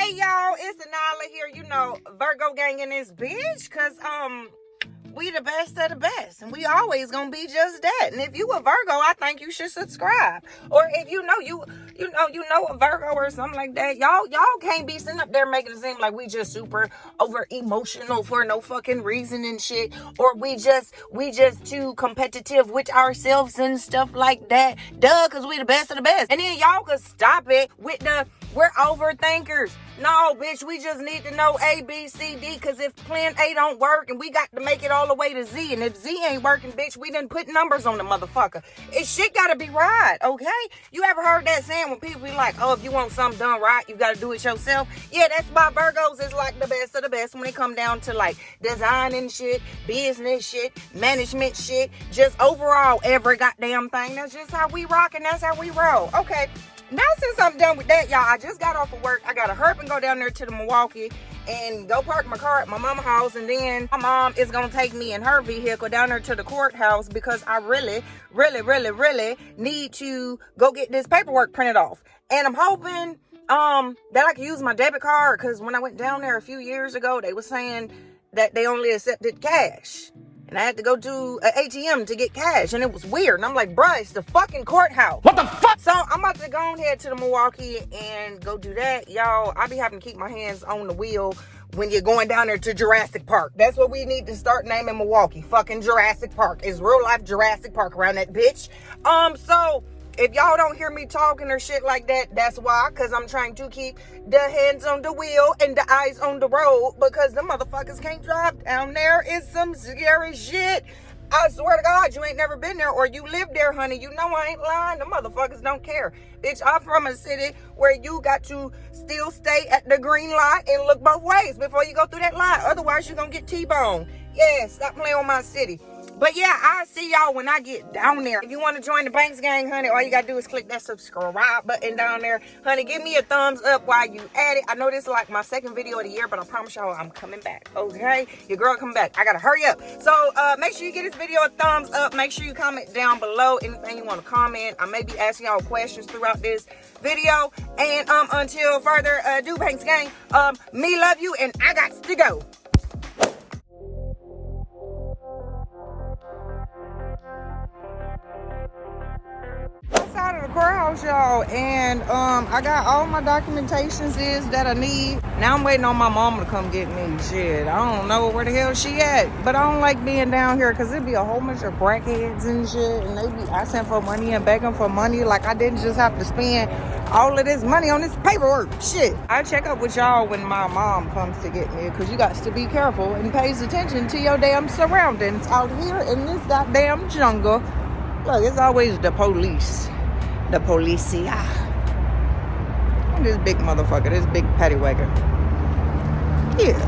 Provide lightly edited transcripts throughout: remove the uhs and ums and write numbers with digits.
Hey y'all, it's Anylah here. You know, Virgo gang in this bitch, cause we the best of the best, and we always gonna be just that. And if you a Virgo, I think you should subscribe. Or if you know a Virgo or something like that, y'all can't be sitting up there making it seem like we just super over emotional for no fucking reason and shit, or we just too competitive with ourselves and stuff like that. Duh, cause we the best of the best. And then y'all could stop it with the we're overthinkers. No, bitch, we just need to know A, B, C, D, because if plan A don't work and we got to make it all the way to Z, and if Z ain't working, bitch, we done put numbers on the motherfucker. It shit gotta be right, okay? You ever heard that saying when people be like, oh, if you want something done right, you gotta do it yourself? Yeah, that's why Virgos is like the best of the best when it come down to like designing shit, business shit, management shit, just overall every goddamn thing. That's just how we rock and that's how we roll. Okay. Now, since I'm done with that, y'all, I just got off of work. I got to hurry and go down there to the Milwaukee and go park my car at my mama's house. And then my mom is going to take me in her vehicle down there to the courthouse because I really need to go get this paperwork printed off. And I'm hoping that I can use my debit card, because when I went down there a few years ago, they were saying that they only accepted cash. And I had to go to an ATM to get cash, and it was weird. And I'm like, bruh, it's the fucking courthouse. What the fuck? So I'm about to go ahead to the Milwaukee and go do that. Y'all, I be having to keep my hands on the wheel when you're going down there to Jurassic Park. That's what we need to start naming Milwaukee. Fucking Jurassic Park. It's real life Jurassic Park around that bitch. So if y'all don't hear me talking or shit like that, that's why, because I'm trying to keep the hands on the wheel and the eyes on the road, because the motherfuckers can't drive down there. It's some scary shit. I swear to God, you ain't never been there, or you live there, honey. You know I ain't lying. The motherfuckers don't care. Bitch, I'm from a city where you got to still stay at the green light and look both ways before you go through that light. Otherwise, you're going to get T-boned. Yeah, stop playing with my city. But yeah, I'll see y'all when I get down there. If you want to join the Banks gang, honey, all you got to do is click that subscribe button down there. Honey, give me a thumbs up while you at it. I know this is like my second video of the year, but I promise y'all I'm coming back, okay? Your girl coming back. I got to hurry up. So make sure you give this video a thumbs up. Make sure you comment down below anything you want to comment. I may be asking y'all questions throughout this video. And until further ado, Banks gang, me love you, and I got to go. Outside of the courthouse, y'all, and I got all my documentations that I need. Now I'm waiting on my mama to come get me. Shit, I don't know where the hell she at, but I don't like being down here because it'd be a whole bunch of crackheads and shit, and they be asking for money and begging for money. Like, I didn't just have to spend all of this money on this paperwork. Shit, I check up with y'all when my mom comes to get me, because you got to be careful and pays attention to your damn surroundings out here in this goddamn jungle. Look, it's always the police. The policia. This big motherfucker, this big paddy wagon. Yeah.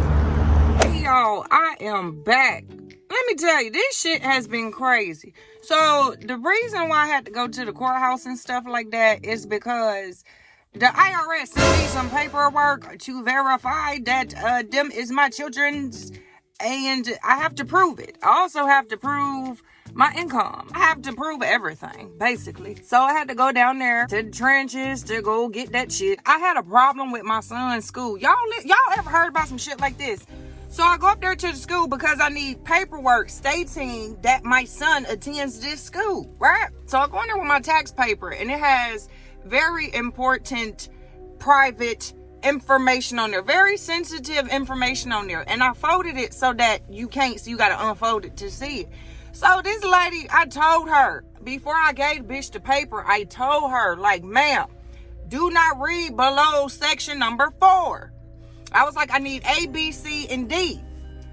Hey y'all, I am back. Let me tell you, this shit has been crazy. So the reason why I had to go to the courthouse and stuff like that is because the IRS sent me some paperwork to verify that them is my children's, and I have to prove it. I also have to prove my income. I have to prove everything, basically. So I had to go down there to the trenches to go get that shit. I had a problem with my son's school. Y'all ever heard about some shit like this? So I go up there to the school because I need paperwork stating that my son attends this school, right? So I go in there with my tax paper, and it has very important private information on there, very sensitive information on there, and I folded it so that you can't, so you got to unfold it to see it. So this lady, I told her, before I gave the bitch the paper, I told her, like, ma'am, do not read below section number 4. I was like, I need A, B, C, and D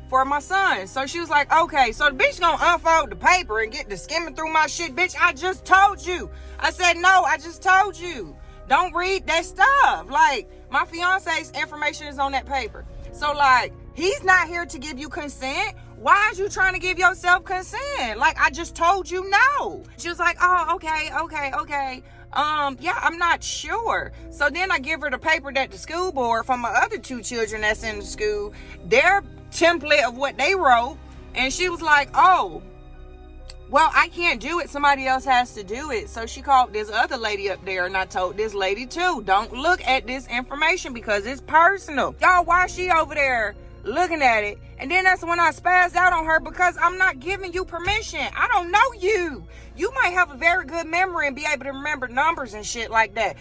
for my son. So she was like, okay. So the bitch gonna unfold the paper and get to skimming through my shit. Bitch, I just told you. I said, no, I just told you. Don't read that stuff. Like, my fiance's information is on that paper. So, like, he's not here to give you consent. Why are you trying to give yourself consent? Like, I just told you no. She was like, oh, okay. Yeah, I'm not sure. So then I give her the paper that the school board from my other 2 children that's in the school, their template of what they wrote. And she was like, oh, well, I can't do it. Somebody else has to do it. So she called this other lady up there, and I told this lady too, don't look at this information because it's personal. Y'all, why she over there looking at it? And then that's when I spazzed out on her because I'm not giving you permission. I don't know you. You might have a very good memory and be able to remember numbers and shit like that.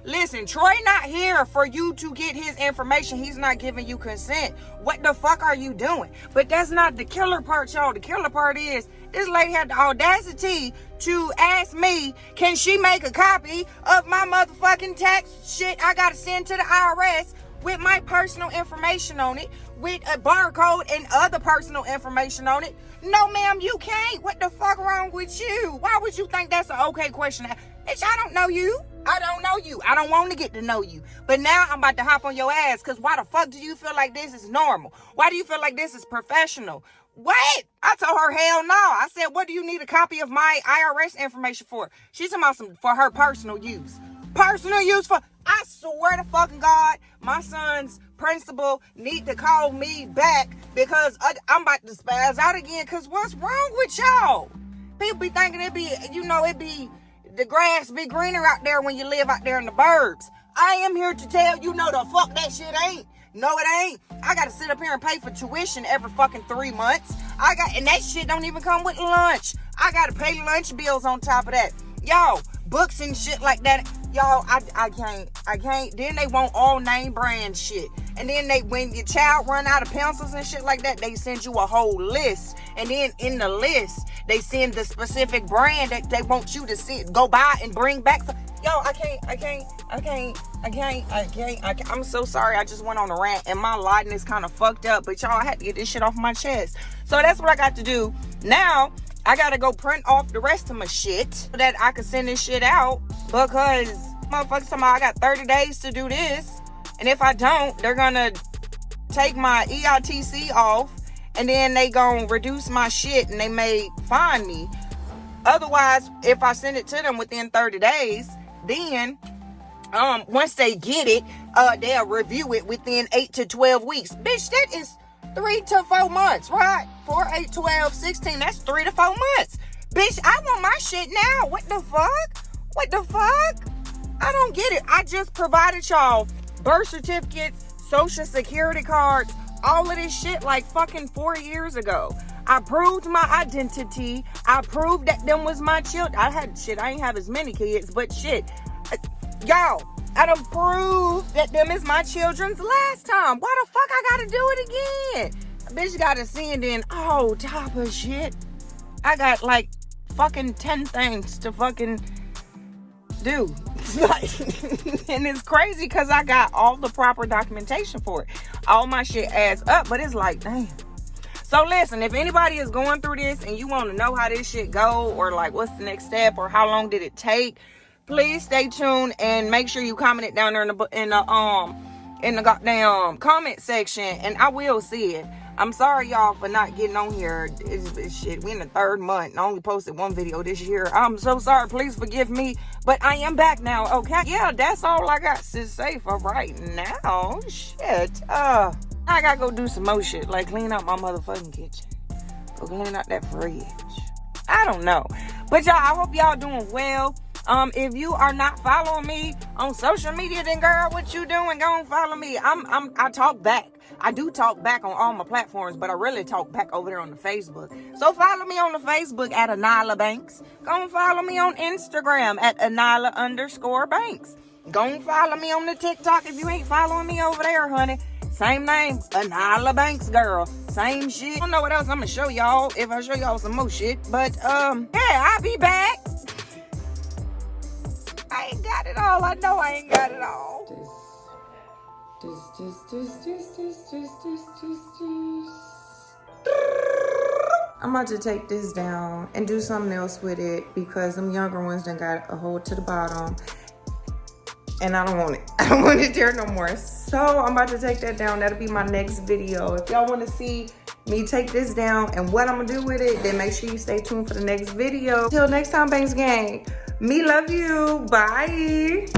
Listen, Troy not here for you to get his information. He's not giving you consent. What the fuck are you doing? But that's not the killer part, y'all. The killer part is this lady had the audacity to ask me, can she make a copy of my motherfucking tax shit I gotta send to the IRS with my personal information on it, with a barcode and other personal information on it? No, ma'am, you can't. What the fuck wrong with you? Why would you think that's an okay question? Bitch, I don't know you. I don't know you. I don't want to get to know you. But now I'm about to hop on your ass because why the fuck do you feel like this is normal? Why do you feel like this is professional? What? I told her, hell no. I said, what do you need a copy of my IRS information for? She's talking about some for her personal use. Personal use for, I swear to fucking God, my son's principal need to call me back because I'm about to spaz out again because what's wrong with y'all? People be thinking it be the grass be greener out there when you live out there in the burbs. I am here to tell you, no, the fuck that shit ain't. No, it ain't. I gotta sit up here and pay for tuition every fucking 3 months. And that shit don't even come with lunch. I gotta pay lunch bills on top of that. Yo, books and shit like that. Y'all, I can't. Then they want all name brand shit. And then when your child run out of pencils and shit like that, they send you a whole list. And then in the list, they send the specific brand that they want you to go buy and bring back. Yo, I can't. I'm so sorry. I just went on a rant and my lighting is kind of fucked up. But y'all, I had to get this shit off my chest. So that's what I got to do. Now, I got to go print off the rest of my shit so that I can send this shit out. Because motherfuckers talking about I got 30 days to do this. And if I don't, they're going to take my EITC off. And then they gonna reduce my shit and they may fine me. Otherwise, if I send it to them within 30 days, then once they get it, they'll review it within 8 to 12 weeks. Bitch, that is 3 to 4 months, right? 4, 8, 12, 16, that's 3 to 4 months. Bitch, I want my shit now. What the fuck? What the fuck? I don't get it. I just provided y'all birth certificates, social security cards, all of this shit like fucking 4 years ago. I proved my identity. I proved that them was my children. I ain't have as many kids, but shit. Y'all, I done proved that them is my children's last time. Why the fuck I gotta do it again? A bitch gotta send in all type of shit. I got like fucking 10 things to fucking do. And it's crazy because I got all the proper documentation for it. All my shit adds up, but it's like, damn. So listen, if anybody is going through this and you want to know how this shit go, or like what's the next step, or how long did it take, please stay tuned and make sure you comment it down there in the goddamn comment section, and I will see it. I'm sorry y'all for not getting on here. It's shit. We in the 3rd month and I only posted 1 video this year. I'm so sorry. Please forgive me. But I am back now, okay? Yeah, that's all I got to say for right now. Shit. I gotta go do some more shit. Like clean out my motherfucking kitchen. Go clean out that fridge. I don't know. But y'all, I hope y'all doing well. If you are not following me on social media, then girl, what you doing? Go and follow me. I talk back. I do talk back on all my platforms, but I really talk back over there on the Facebook. So follow me on the Facebook at anylahbanks. Go and follow me on Instagram at anylah_banks. Go and follow me on the TikTok if you ain't following me over there, honey. Same name, Anylah Banks, girl. Same shit. I don't know what else I'm gonna show y'all if I show y'all some more shit. But yeah, I'll be back. I ain't got it all. I know I ain't got it all. I'm about to take this down and do something else with it because them younger ones done got a hold to the bottom. And I don't want it. I don't want it there no more. So I'm about to take that down. That'll be my next video. If y'all want to see me take this down and what I'm going to do with it, then make sure you stay tuned for the next video. Till next time, Banks Gang. Me love you. Bye.